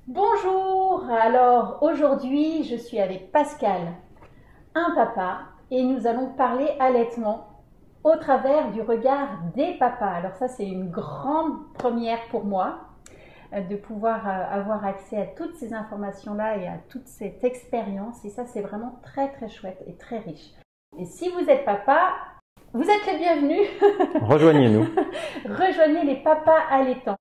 Bonjour, alors aujourd'hui je suis avec Pascal, un papa, et nous allons parler allaitement au travers du regard des papas. Alors ça c'est une grande première pour moi, de pouvoir avoir accès à toutes ces informations-là et à toute cette expérience, et ça c'est vraiment très très chouette et très riche. Et si vous êtes papa, vous êtes les bienvenus. Rejoignez-nous. Rejoignez les papas allaitants.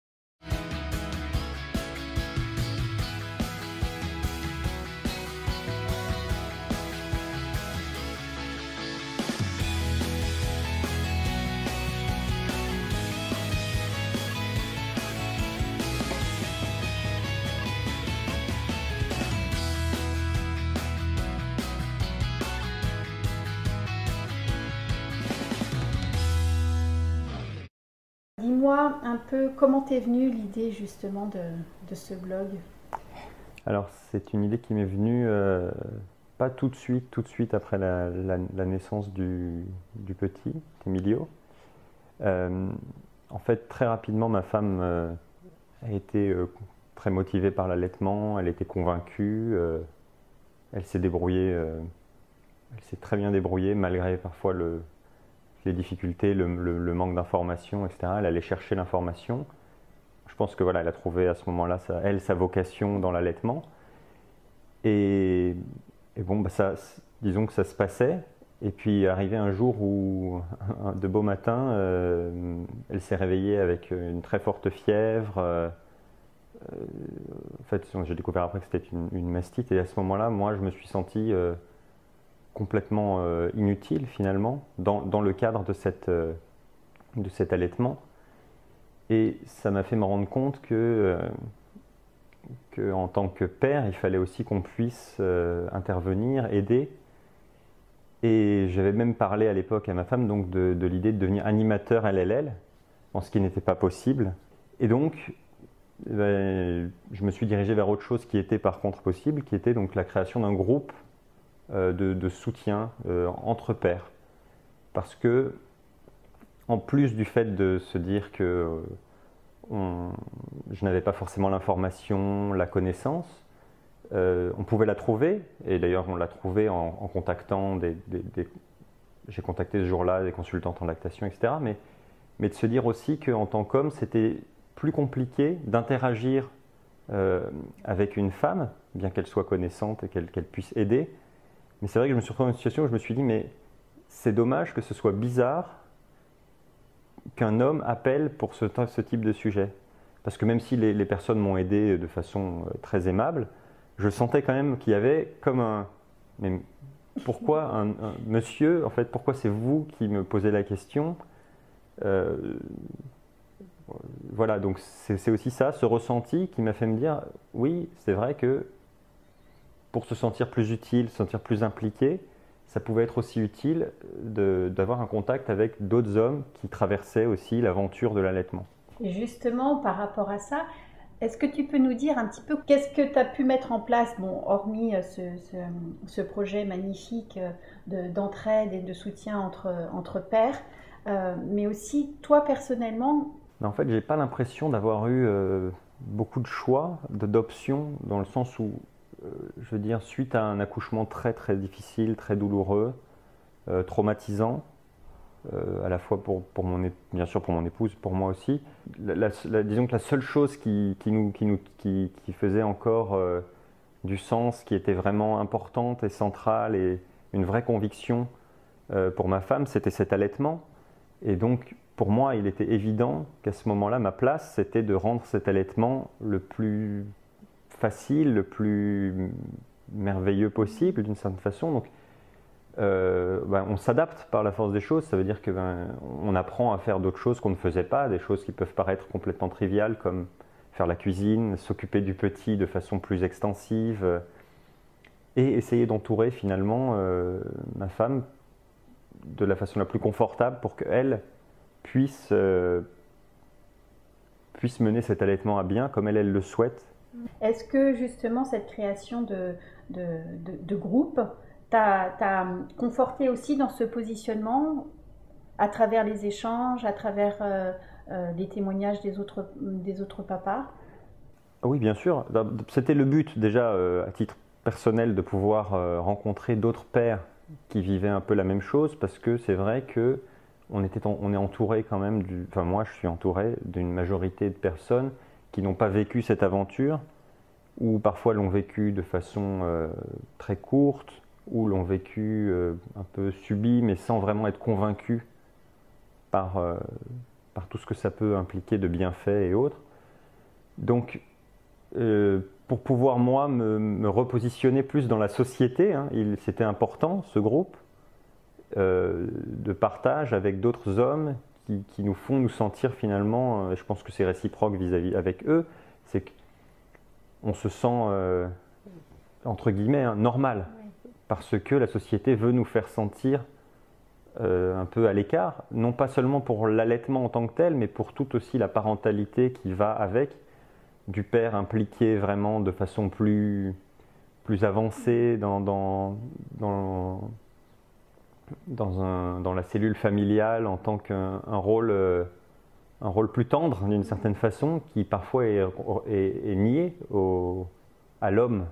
Dis-moi un peu comment t'es venue l'idée justement de ce blog. Alors, c'est une idée qui m'est venue pas tout de suite après la naissance du petit, Emilio. Euh, En fait, très rapidement, ma femme a été très motivée par l'allaitement, elle était convaincue, elle s'est débrouillée, elle s'est très bien débrouillée malgré parfois les difficultés, le manque d'informations, etc. Elle allait chercher l'information. Je pense que voilà, elle a trouvé à ce moment-là, sa vocation dans l'allaitement. Et, et bon, disons que ça se passait. Et puis arrivé un jour où, de beau matin, elle s'est réveillée avec une très forte fièvre. En fait, j'ai découvert après que c'était une mastite. Et à ce moment-là, moi, je me suis senti complètement inutile finalement dans le cadre de cet allaitement. Et ça m'a fait me rendre compte que en tant que père, il fallait aussi qu'on puisse intervenir, aider. Et j'avais même parlé à l'époque à ma femme donc de l'idée de devenir animateur LLL, en ce qui n'était pas possible. Et donc, je me suis dirigé vers autre chose qui était par contre possible, qui était donc la création d'un groupe de soutien entre pairs. Parce que, en plus du fait de se dire que je n'avais pas forcément l'information, la connaissance. On pouvait la trouver, et d'ailleurs on l'a trouvée en contactant j'ai contacté ce jour-là des consultantes en lactation, etc. Mais de se dire aussi qu'en tant qu'homme, c'était plus compliqué d'interagir avec une femme, bien qu'elle soit connaissante et qu'elle puisse aider. Mais c'est vrai que je me suis retrouvé dans une situation où je me suis dit, mais c'est dommage que ce soit bizarre qu'un homme appelle pour ce type de sujet. Parce que même si les personnes m'ont aidé de façon très aimable, je sentais quand même qu'il y avait comme un... Mais pourquoi un monsieur, en fait, pourquoi c'est vous qui me posez la question euh, Voilà, donc c'est aussi ça, ce ressenti qui m'a fait me dire, oui, c'est vrai que pour se sentir plus utile, se sentir plus impliqué, ça pouvait être aussi utile d'avoir un contact avec d'autres hommes qui traversaient aussi l'aventure de l'allaitement. Et justement, par rapport à ça, est-ce que tu peux nous dire un petit peu qu'est-ce que tu as pu mettre en place, bon, hormis ce projet magnifique d'entraide et de soutien entre pairs, mais aussi toi personnellement. Mais en fait, j'ai pas l'impression d'avoir eu beaucoup de choix, d'options, dans le sens où, je veux dire, suite à un accouchement très très difficile, très douloureux, traumatisant, à la fois bien sûr pour mon épouse, pour moi aussi. Disons que la seule chose qui faisait encore du sens, qui était vraiment importante et centrale et une vraie conviction pour ma femme, c'était cet allaitement. Et donc, pour moi, il était évident qu'à ce moment-là, ma place, c'était de rendre cet allaitement le plus facile, le plus merveilleux possible, d'une certaine façon. Donc, on s'adapte par la force des choses. Ça veut dire que on apprend à faire d'autres choses qu'on ne faisait pas, des choses qui peuvent paraître complètement triviales, comme faire la cuisine, s'occuper du petit de façon plus extensive, et essayer d'entourer finalement ma femme de la façon la plus confortable pour qu'elle puisse mener cet allaitement à bien comme elle le souhaite. Est-ce que justement cette création de groupe t'a conforté aussi dans ce positionnement à travers les échanges, à travers les témoignages des autres papas? Ah oui, bien sûr. C'était le but déjà à titre personnel de pouvoir rencontrer d'autres pères qui vivaient un peu la même chose, parce que c'est vrai que on est entouré quand même, enfin moi je suis entouré d'une majorité de personnes qui n'ont pas vécu cette aventure, ou parfois l'ont vécu de façon très courte, ou l'ont vécu un peu subi, mais sans vraiment être convaincu par, par tout ce que ça peut impliquer de bienfaits et autres. Donc, pour pouvoir moi me repositionner plus dans la société, hein, c'était important ce groupe de partage avec d'autres hommes qui nous font nous sentir finalement, je pense que c'est réciproque vis-à-vis avec eux, c'est qu'on se sent entre guillemets hein, normal, parce que la société veut nous faire sentir un peu à l'écart, non pas seulement pour l'allaitement en tant que tel, mais pour toute aussi la parentalité qui va avec, du père impliqué vraiment de façon plus avancée dans la cellule familiale en tant qu'un rôle, un rôle plus tendre d'une certaine façon, qui parfois est nié à l'homme.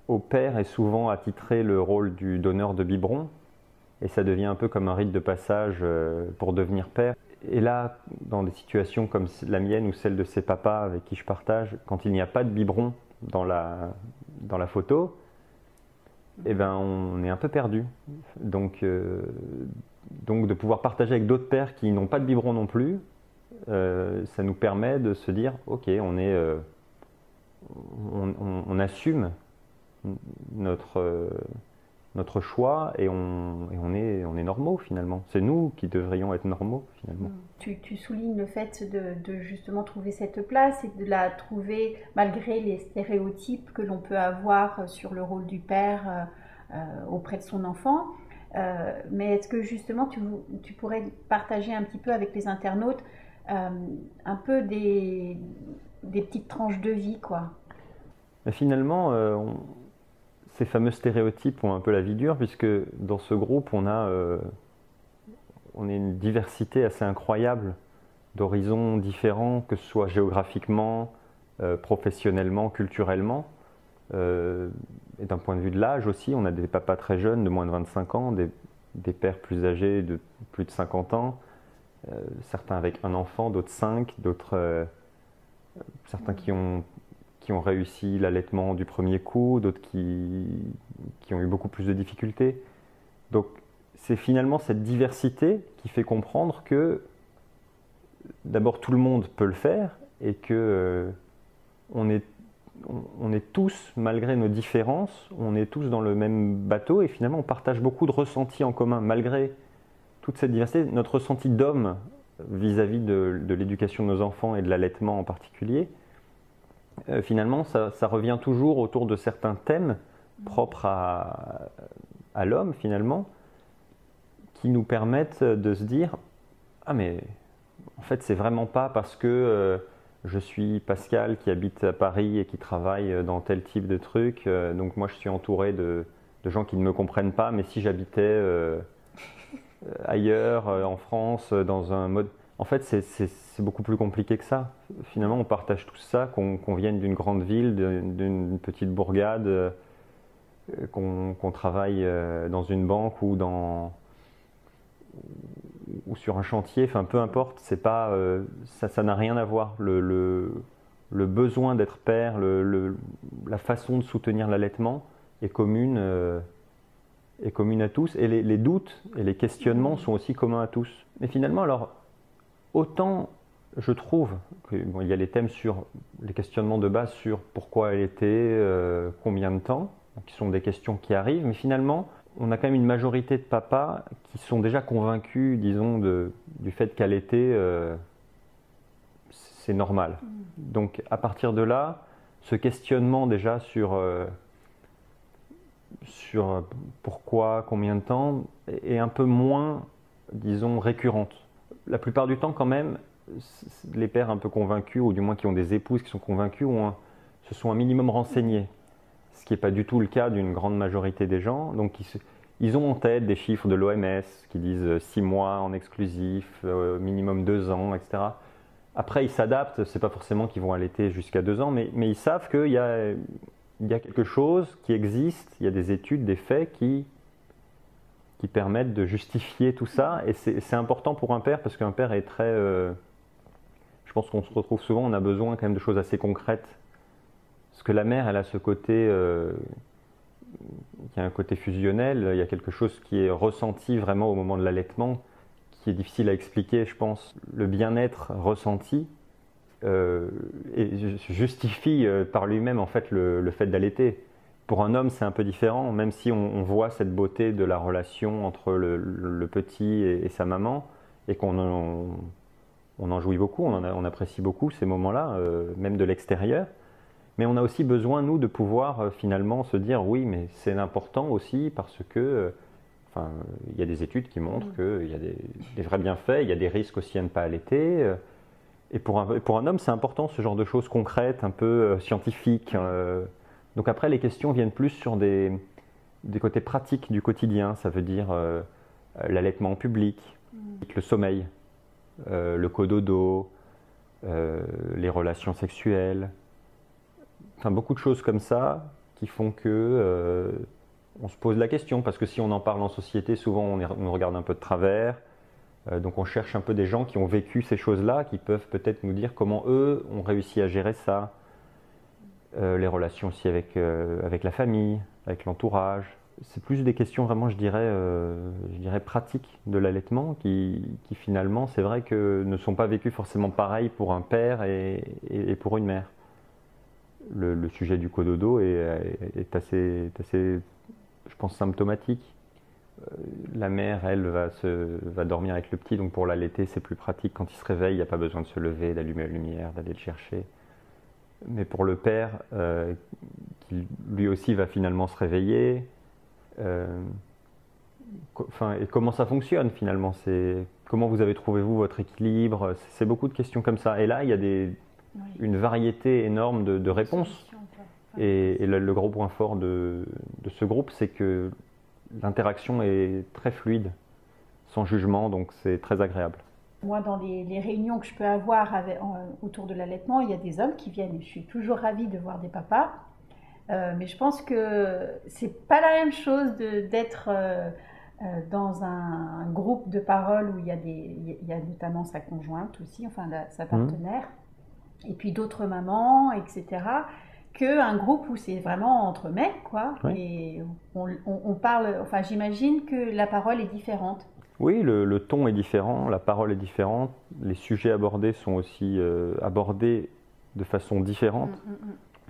Au père est souvent attitré le rôle du donneur de biberon, et ça devient un peu comme un rite de passage pour devenir père. Et là, dans des situations comme la mienne ou celle de ses papas avec qui je partage, quand il n'y a pas de biberon dans la photo, eh ben on est un peu perdu. Donc de pouvoir partager avec d'autres pères qui n'ont pas de biberon non plus, ça nous permet de se dire, ok, on assume notre choix et on est normaux finalement. C'est nous qui devrions être normaux finalement. Tu soulignes le fait de justement trouver cette place et de la trouver malgré les stéréotypes que l'on peut avoir sur le rôle du père auprès de son enfant. Mais est-ce que justement tu pourrais partager un petit peu avec les internautes un peu des petites tranches de vie quoi. Mais finalement, ces fameux stéréotypes ont un peu la vie dure, puisque dans ce groupe, on est une diversité assez incroyable d'horizons différents, que ce soit géographiquement, professionnellement, culturellement. Et d'un point de vue de l'âge aussi, on a des papas très jeunes, de moins de 25 ans, des pères plus âgés, de plus de 50 ans, certains avec un enfant, d'autres 5, certains qui ont réussi l'allaitement du premier coup, d'autres qui ont eu beaucoup plus de difficultés. Donc c'est finalement cette diversité qui fait comprendre que d'abord tout le monde peut le faire et que on est tous, malgré nos différences, on est tous dans le même bateau et finalement on partage beaucoup de ressentis en commun malgré toute cette diversité. Notre ressenti d'homme vis-à-vis de l'éducation de nos enfants et de l'allaitement en particulier, finalement, ça revient toujours autour de certains thèmes propres à l'homme, finalement, qui nous permettent de se dire « Ah, mais en fait, c'est vraiment pas parce que je suis Pascal qui habite à Paris et qui travaille dans tel type de truc, donc moi je suis entouré de gens qui ne me comprennent pas, mais si j'habitais ailleurs, en France, dans un mode… » En fait, c'est beaucoup plus compliqué que ça. Finalement, on partage tout ça, qu'on vienne d'une grande ville, d'une petite bourgade, qu'on travaille dans une banque ou sur un chantier, enfin peu importe, c'est pas, ça n'a rien à voir. Le besoin d'être père, la façon de soutenir l'allaitement est commune à tous, et les doutes et les questionnements sont aussi communs à tous. Mais finalement, alors, autant je trouve qu'il y a les thèmes sur les questionnements de base sur pourquoi elle était, combien de temps, qui sont des questions qui arrivent, mais finalement, on a quand même une majorité de papas qui sont déjà convaincus, disons, du fait qu'elle était, c'est normal. Donc à partir de là, ce questionnement déjà sur pourquoi, combien de temps, est un peu moins, disons, récurrente. La plupart du temps, quand même, les pères un peu convaincus, ou du moins qui ont des épouses qui sont convaincus, se sont un minimum renseignés. Ce qui n'est pas du tout le cas d'une grande majorité des gens. Donc ils ont en tête des chiffres de l'OMS qui disent 6 mois en exclusif, minimum 2 ans, etc. Après, ils s'adaptent, c'est pas forcément qu'ils vont allaiter jusqu'à 2 ans, mais ils savent qu'il y a, il y a quelque chose qui existe, il y a des études, des faits qui permettent de justifier tout ça. Et c'est important pour un père, parce qu'un père est très... je pense qu'on se retrouve souvent, on a besoin quand même de choses assez concrètes. Parce que la mère, elle a ce côté... il y a un côté fusionnel, il y a quelque chose qui est ressenti vraiment au moment de l'allaitement, qui est difficile à expliquer, je pense. Le bien-être ressenti et justifie par lui-même en fait le fait d'allaiter. Pour un homme, c'est un peu différent, même si on voit cette beauté de la relation entre le petit et sa maman, et on en jouit beaucoup, on apprécie beaucoup ces moments-là, même de l'extérieur. Mais on a aussi besoin, nous, de pouvoir finalement se dire oui, mais c'est important aussi parce que, enfin, il y a des études qui montrent qu'il y a des vrais bienfaits, il y a des risques aussi à ne pas allaiter. Et pour un homme, c'est important ce genre de choses concrètes, un peu scientifiques. Donc après, les questions viennent plus sur des côtés pratiques du quotidien. Ça veut dire l'allaitement en public, le sommeil, le cododo, les relations sexuelles. Enfin, beaucoup de choses comme ça qui font que on se pose la question. Parce que si on en parle en société, souvent on nous regarde un peu de travers. Donc on cherche un peu des gens qui ont vécu ces choses-là, qui peuvent peut-être nous dire comment eux ont réussi à gérer ça. Les relations aussi avec la famille, avec l'entourage. C'est plus des questions vraiment, je dirais pratiques de l'allaitement qui finalement, c'est vrai que ne sont pas vécues forcément pareil pour un père et pour une mère. Le sujet du cododo est assez, je pense, symptomatique. La mère, elle, va dormir avec le petit, donc pour l'allaiter, c'est plus pratique. Quand il se réveille, il n'y a pas besoin de se lever, d'allumer la lumière, d'aller le chercher. Mais pour le père, qui lui aussi va finalement se réveiller, et comment ça fonctionne finalement, comment vous avez trouvé vous votre équilibre, c'est beaucoup de questions comme ça. Et là, il y a une variété énorme de réponses. Et le gros point fort de ce groupe, c'est que l'interaction est très fluide, sans jugement, donc c'est très agréable. Moi, dans les réunions que je peux avoir autour de l'allaitement, il y a des hommes qui viennent. Je suis toujours ravie de voir des papas, mais je pense que c'est pas la même chose d'être dans un groupe de parole où il y a notamment sa conjointe aussi, enfin sa partenaire, et puis d'autres mamans, etc., qu'un groupe où c'est vraiment entre mecs, quoi. Oui. Et on parle, enfin j'imagine que la parole est différente. Oui, le ton est différent, la parole est différente, les sujets abordés sont aussi abordés de façon différente.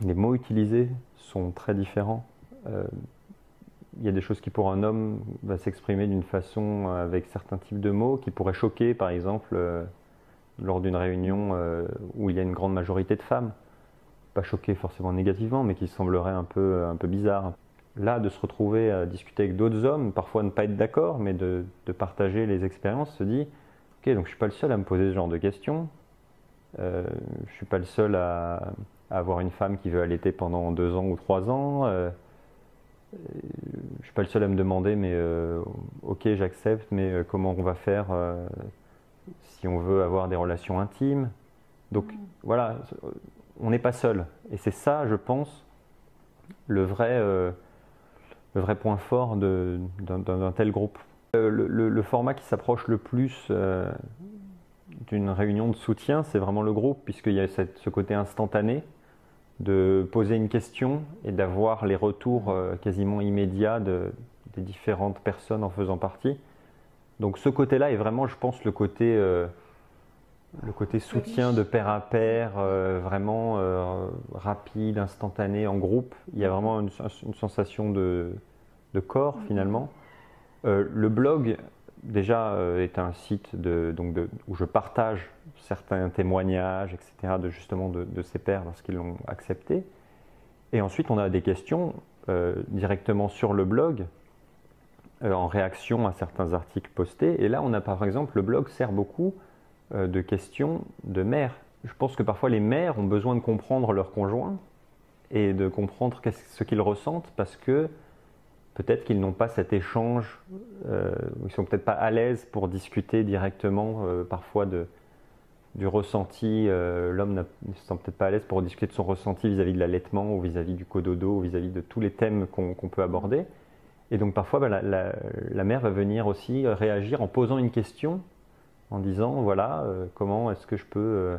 Les mots utilisés sont très différents. Il y a des choses qui pour un homme va s'exprimer d'une façon avec certains types de mots qui pourraient choquer, par exemple, lors d'une réunion où il y a une grande majorité de femmes. Pas choquer forcément négativement, mais qui semblerait un peu bizarre. Là, de se retrouver à discuter avec d'autres hommes, parfois ne pas être d'accord, mais de partager les expériences, se dit ok, donc je suis pas le seul à me poser ce genre de questions. Je suis pas le seul à avoir une femme qui veut allaiter pendant 2 ans ou 3 ans. Je suis pas le seul à me demander mais ok, j'accepte, mais comment on va faire si on veut avoir des relations intimes. Donc voilà, on n'est pas seul. Et c'est ça, je pense, le vrai point fort d'un tel groupe. Le format qui s'approche le plus d'une réunion de soutien, c'est vraiment le groupe, puisqu'il y a ce côté instantané de poser une question et d'avoir les retours quasiment immédiats des différentes personnes en faisant partie. Donc ce côté-là est vraiment, je pense, le côté soutien de pair à pair, vraiment rapide, instantané, en groupe. Il y a vraiment une sensation de corps finalement. Le blog, déjà, est un site où je partage certains témoignages, etc., justement de ces pairs lorsqu'ils l'ont accepté. Et ensuite, on a des questions directement sur le blog, en réaction à certains articles postés. Et là, par exemple, le blog sert beaucoup de questions de mères. Je pense que parfois les mères ont besoin de comprendre leur conjoint et de comprendre ce qu'ils ressentent, parce que peut-être qu'ils n'ont pas cet échange, ils ne sont peut-être pas à l'aise pour discuter directement parfois de du ressenti. L'homme ne se sent peut-être pas à l'aise pour discuter de son ressenti vis-à-vis de l'allaitement ou vis-à-vis du cododo ou vis-à-vis de tous les thèmes qu'on peut aborder. Et donc parfois, la mère va venir aussi réagir en posant une question, en disant, voilà, comment est-ce que je peux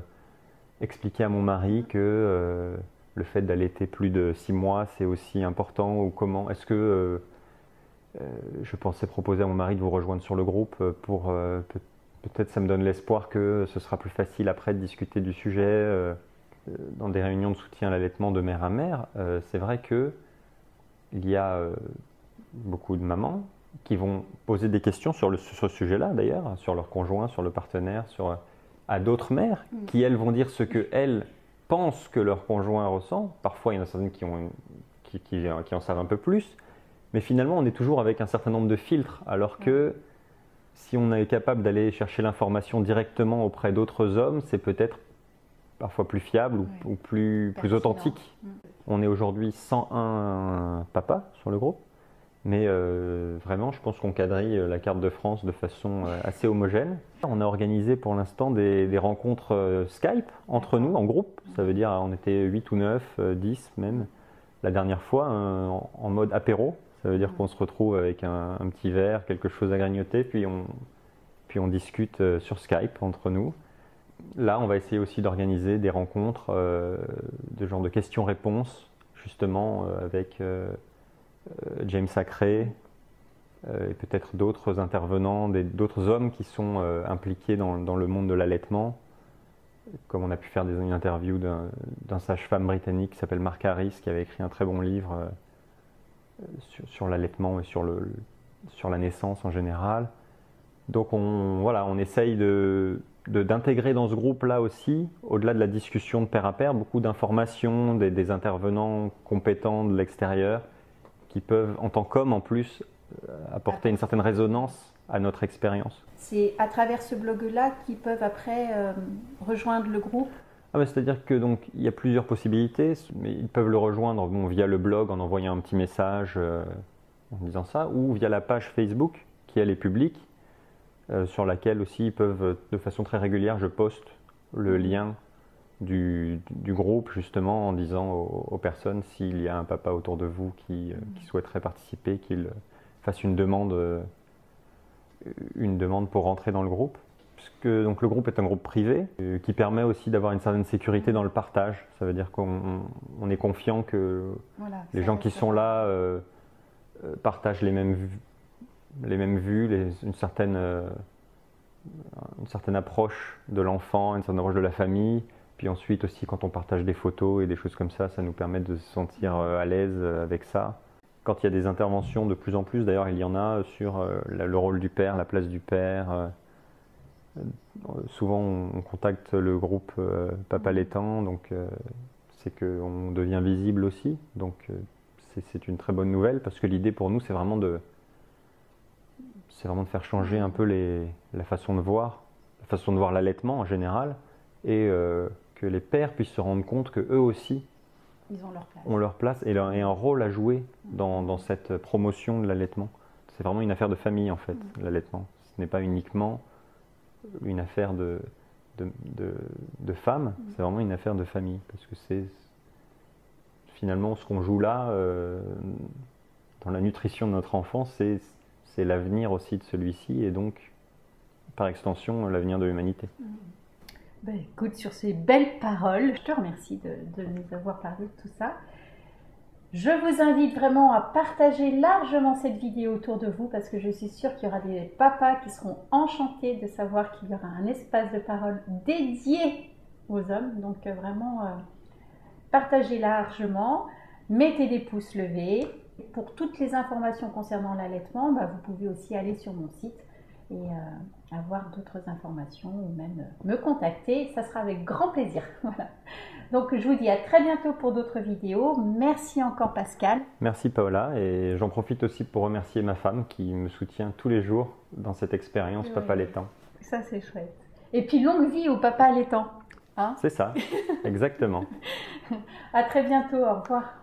expliquer à mon mari que le fait d'allaiter plus de 6 mois, c'est aussi important, ou comment est-ce que je pensais proposer à mon mari de vous rejoindre sur le groupe pour peut-être ça me donne l'espoir que ce sera plus facile après de discuter du sujet dans des réunions de soutien à l'allaitement de mère à mère. C'est vrai que il y a beaucoup de mamans qui vont poser des questions sur ce sujet-là d'ailleurs, sur leur conjoint, sur le partenaire, à d'autres mères qui elles vont dire ce qu'elles pensent que leur conjoint ressent. Parfois il y en a certaines qui en savent un peu plus, mais finalement on est toujours avec un certain nombre de filtres, alors que si on est capable d'aller chercher l'information directement auprès d'autres hommes, c'est peut-être parfois plus fiable ou plus authentique. On est aujourd'hui 101 papas sur le groupe, mais vraiment je pense qu'on quadrille la carte de France de façon assez homogène. On a organisé pour l'instant des rencontres Skype entre nous en groupe, ça veut dire on était 8 ou 9, 10 même, la dernière fois en mode apéro. Ça veut dire qu'on se retrouve avec un petit verre, quelque chose à grignoter, puis on discute sur Skype entre nous. Là, on va essayer aussi d'organiser des rencontres de genre de questions-réponses, justement avec James Sacré et peut-être d'autres intervenants, d'autres hommes qui sont impliqués dans le monde de l'allaitement. Comme on a pu faire une interview d'un sage-femme britannique qui s'appelle Mark Harris, qui avait écrit un très bon livre sur l'allaitement et sur la naissance en général. Donc on essaye d'intégrer dans ce groupe-là aussi, au-delà de la discussion de pair à pair, beaucoup d'informations, des intervenants compétents de l'extérieur qui peuvent, en tant qu'hommes en plus, apporter une certaine résonance à notre expérience. C'est à travers ce blog-là qu'ils peuvent après rejoindre le groupe. C'est-à-dire que donc il y a plusieurs possibilités, mais ils peuvent le rejoindre via le blog en envoyant un petit message en disant ça, ou via la page Facebook qui elle est publique, sur laquelle aussi ils peuvent de façon très régulière, je poste le lien du groupe justement en disant aux personnes s'il y a un papa autour de vous qui souhaiterait participer, qu'il fasse une demande pour rentrer dans le groupe. Puisque donc, le groupe est un groupe privé qui permet aussi d'avoir une certaine sécurité dans le partage. Ça veut dire qu'on est confiant que les gens qui sont là partagent les mêmes vues, une certaine approche de l'enfant, une certaine approche de la famille. Puis ensuite aussi quand on partage des photos et des choses comme ça nous permet de se sentir à l'aise avec ça. Quand il y a des interventions de plus en plus, d'ailleurs il y en a sur le rôle du père, la place du père. Souvent on contacte le groupe Papa Laitant, donc c'est qu'on devient visible aussi, donc c'est une très bonne nouvelle parce que l'idée pour nous c'est vraiment de faire changer un peu la façon de voir l'allaitement en général, et que les pères puissent se rendre compte qu'eux aussi ils ont leur place et un rôle à jouer dans cette promotion de l'allaitement. C'est vraiment une affaire de famille en fait, l'allaitement. Ce n'est pas uniquement une affaire de femmes, c'est vraiment une affaire de famille, parce que c'est finalement ce qu'on joue là dans la nutrition de notre enfant, c'est l'avenir aussi de celui-ci et donc par extension l'avenir de l'humanité. Écoute, sur ces belles paroles, je te remercie de nous avoir parlé de tout ça. Je vous invite vraiment à partager largement cette vidéo autour de vous parce que je suis sûre qu'il y aura des papas qui seront enchantés de savoir qu'il y aura un espace de parole dédié aux hommes. Donc vraiment, partagez largement, mettez des pouces levés. Pour toutes les informations concernant l'allaitement, vous pouvez aussi aller sur mon site et avoir d'autres informations ou même me contacter. Ça sera avec grand plaisir. Voilà. Donc je vous dis à très bientôt pour d'autres vidéos. Merci encore Pascal. Merci Paola, et j'en profite aussi pour remercier ma femme qui me soutient tous les jours dans cette expérience Papa Laitant. Ça c'est chouette. Et puis longue vie au Papa Laitant. Hein ? C'est ça, exactement. À très bientôt, au revoir.